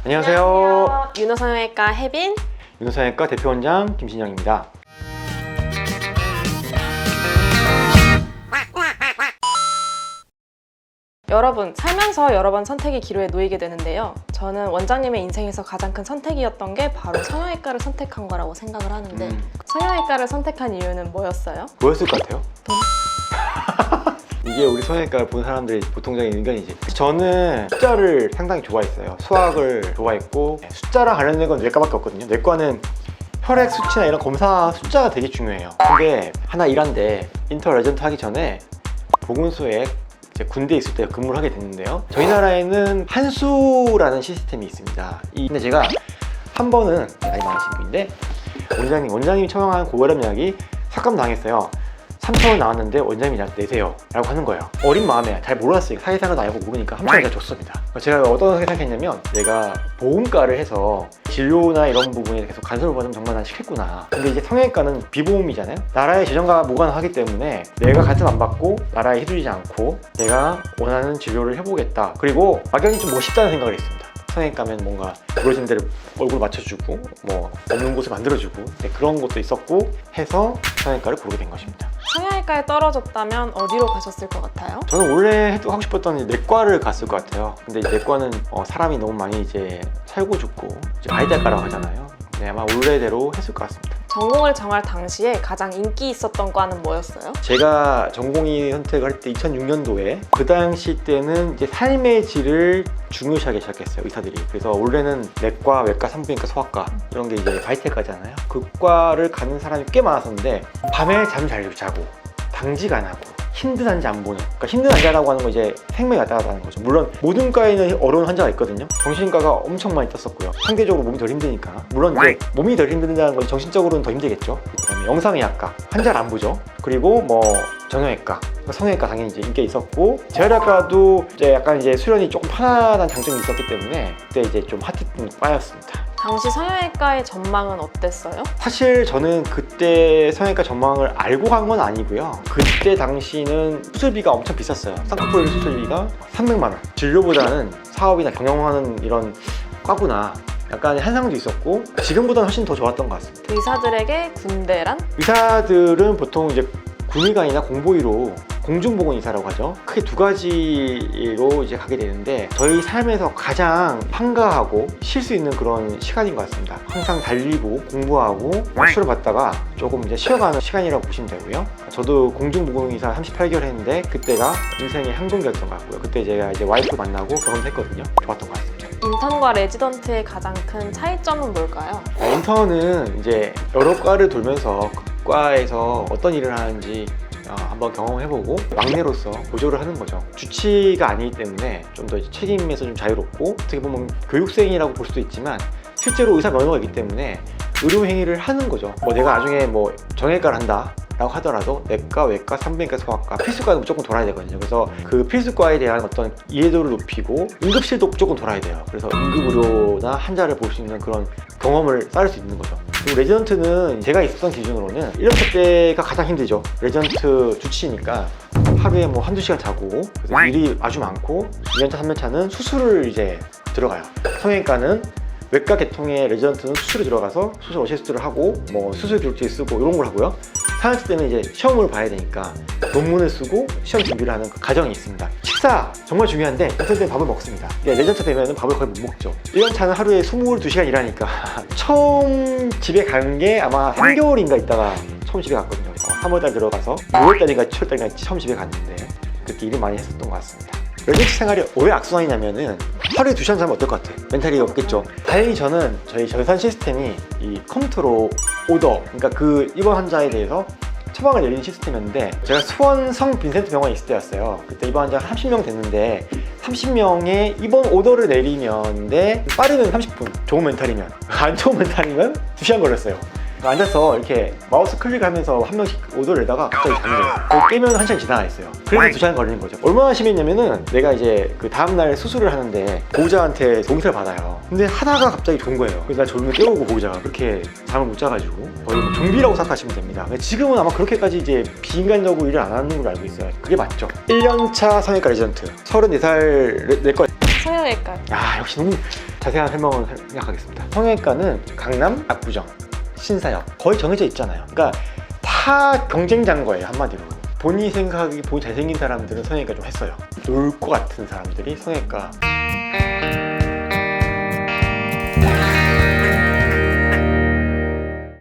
안녕하세요. 윤호성형외과 혜빈. 윤호성형외과 대표원장 김신영입니다. 여러분, 살면서 여러 번 선택의 기로에 놓이게 되는데요. 저는 원장님의 인생에서 가장 큰 선택이었던 게 바로 성형외과를 선택한 거라고 생각을 하는데 성형외과를 선택한 이유는 뭐였어요? 뭐였을 것 같아요? 이게 우리 성형외과를 본 사람들의 보통적인 의견이지. 저는 숫자를 상당히 좋아했어요. 수학을 좋아했고 숫자랑 관련된 건 뇌과밖에 없거든요. 뇌과는 혈액 수치나 이런 검사 숫자가 되게 중요해요. 근데 하나 일한데 인터 레전트 하기 전에 보건소에 군대에 있을 때 근무를 하게 됐는데요. 저희 나라에는 한수라는 시스템이 있습니다. 근데 제가 한 번은 나이 많으신 분인데 원장님이 처방한 고혈압 약이 삭감 당했어요. 3,000원 나왔는데 원장님이 나한테 내세요 라고 하는 거예요. 어린 마음에 잘 몰랐어요. 사회생활도 안 해보고 모르니까 3,000원을 줬습니다. 제가 어떤 생각했냐면 내가 보험가를 해서 진료나 이런 부분에 계속 간섭을 받으면 정말 난 싫겠구나. 근데 이제 성형외과는 비보험이잖아요. 나라의 재정과 무관하기 때문에 내가 간섭 안 받고 나라에 휘둘리지 않고 내가 원하는 진료를 해보겠다. 그리고 막연히 좀 멋있다는 생각을 했습니다. 성형외과면 뭔가 부러진 데를 얼굴 맞춰주고 뭐 없는 곳을 만들어주고 그런 것도 있었고 해서 성형외과를 고르게 된 것입니다. 성형외과에 떨어졌다면 어디로 가셨을 것 같아요? 저는 원래 하고 싶었던 내과를 갔을 것 같아요. 근데 내과는 사람이 너무 많이 이제 살고 죽고 이제 아이들과라고 하잖아요. 네, 아마 원래대로 했을 것 같습니다. 전공을 정할 당시에 가장 인기 있었던 과는 뭐였어요? 제가 전공의 선택을 할 때 2006년도에 그 당시 때는 이제 삶의 질을 중요시하기 시작했어요, 의사들이. 그래서 원래는 내과, 외과, 산부인과, 소아과 이런 게 이제 바이탈과잖아요. 그 과를 가는 사람이 꽤 많았었는데 밤에 잠 잘 자고 당직 안 하고 힘든 환자 안 보는, 그러니까 힘든 환자라고 하는 건 이제 생명이 왔다 갔다 하는 거죠. 물론 모든 과에는 어려운 환자가 있거든요. 정신과가 엄청 많이 떴었고요. 상대적으로 몸이 덜 힘드니까. 물론 이제 몸이 덜 힘든다는 건 정신적으로는 더 힘들겠죠. 그다음에 영상의학과 환자를 안 보죠. 그리고 뭐 정형외과, 성형외과 당연히 이제 인기가 있었고 재활의학과도 이제 약간 이제 수련이 조금 편안한 장점이 있었기 때문에 그때 이제 좀 핫했던 과였습니다. 당시 성형외과의 전망은 어땠어요? 사실 저는 그때 성형외과 전망을 알고 간 건 아니고요. 그때 당시는 수술비가 엄청 비쌌어요. 쌍꺼풀 수술비가 300만 원. 진료보다는 사업이나 경영하는 이런 과구나 약간의 한상도 있었고 지금보다는 훨씬 더 좋았던 것 같습니다. 의사들에게 군대란? 의사들은 보통 이제 군의관이나 공보의로 공중보건의사라고 하죠. 크게 두 가지로 이제 가게 되는데 저희 삶에서 가장 한가하고 쉴 수 있는 그런 시간인 것 같습니다. 항상 달리고 공부하고 수술을 받다가 조금 이제 쉬어가는 시간이라고 보시면 되고요. 저도 공중보건의사 38개월 했는데 그때가 인생의 한동기였던 것 같고요. 그때 제가 이제 와이프 만나고 결혼도 했거든요. 좋았던 것 같습니다. 인턴과 레지던트의 가장 큰 차이점은 뭘까요? 인턴은 이제 여러 과를 돌면서 그 과에서 어떤 일을 하는지 한번 경험해보고 막내로서 보조를 하는 거죠. 주치가 아니기 때문에 좀 더 책임에서 좀 자유롭고 어떻게 보면 교육생이라고 볼 수도 있지만 실제로 의사 면허가 있기 때문에 의료 행위를 하는 거죠. 내가 나중에 정형외과를 한다 라고 하더라도 내과, 외과, 산부인과, 소아과 필수과는 무조건 돌아야 되거든요. 그래서 그 필수과에 대한 어떤 이해도를 높이고 응급실도 무조건 돌아야 돼요. 그래서 응급의료나 환자를 볼 수 있는 그런 경험을 쌓을 수 있는 거죠. 그리고 레지던트는 제가 있었던 기준으로는 1년차 때가 가장 힘들죠. 레지던트 주치니까 하루에 한두 시간 자고 그래서 일이 아주 많고 2년차, 3년차는 수술을 이제 들어가요. 성형외과는 외과 계통의 레지던트는 수술에 들어가서 수술 어시스트를 하고 수술 기록지 쓰고 이런 걸 하고요. 4년차 때는 이제 시험을 봐야 되니까 논문을 쓰고 시험 준비를 하는 그 과정이 있습니다. 식사 정말 중요한데 인턴 때는 밥을 먹습니다. 레전차 되면 밥을 거의 못 먹죠. 1년차는 하루에 22시간 일하니까 처음 집에 간 게 아마 3개월인가 있다가 처음 집에 갔거든요. 3월달 들어가서 6월달인가 7월달인가 처음 집에 갔는데 그때 일을 많이 했었던 것 같습니다. 레전트 생활이 왜 악순환이냐면은 하루에 2시간 자면 어떨 것 같아? 멘탈이 없겠죠. 다행히 저는 저희 전산 시스템이 이 컴퓨터로 오더, 그러니까 그 입원 환자에 대해서 처방을 내리는 시스템이었는데 제가 수원 성 빈센트 병원에 있을 때였어요. 그때 입원 환자가 30명 됐는데 30명의 입원 오더를 내리는데 빠르면 30분, 좋은 멘탈이면 안 좋은 멘탈이면 2시간 걸렸어요. 앉아서 이렇게 마우스 클릭하면서 한 명씩 오더를 내다가 갑자기 잠이 들어요. 깨면 1시간 지나가 있어요. 그래서 2시간 걸리는 거죠. 얼마나 심했냐면은 내가 이제 그 다음날 수술을 하는데 보호자한테 동의를 받아요. 근데 하다가 갑자기 좋은 거예요. 그래서 날 졸음에 깨우고 보호자가 그렇게 잠을 못 자가지고 거의 좀비라고 생각하시면 됩니다. 지금은 아마 그렇게까지 이제 비인간적으로 일을 안 하는 걸로 알고 있어요. 그게 맞죠. 1년차 성형외과 레지던트 34살 내과 성형외과. 아, 역시 너무 자세한 설명을 생각하겠습니다. 성형외과는 강남, 압구정, 신사역 거의 정해져 있잖아요. 그러니까 다 경쟁자인 거예요, 한마디로. 본인이 생각하기 본인 잘생긴 사람들은 성형외과 좀 했어요. 놀 것 같은 사람들이 성형외과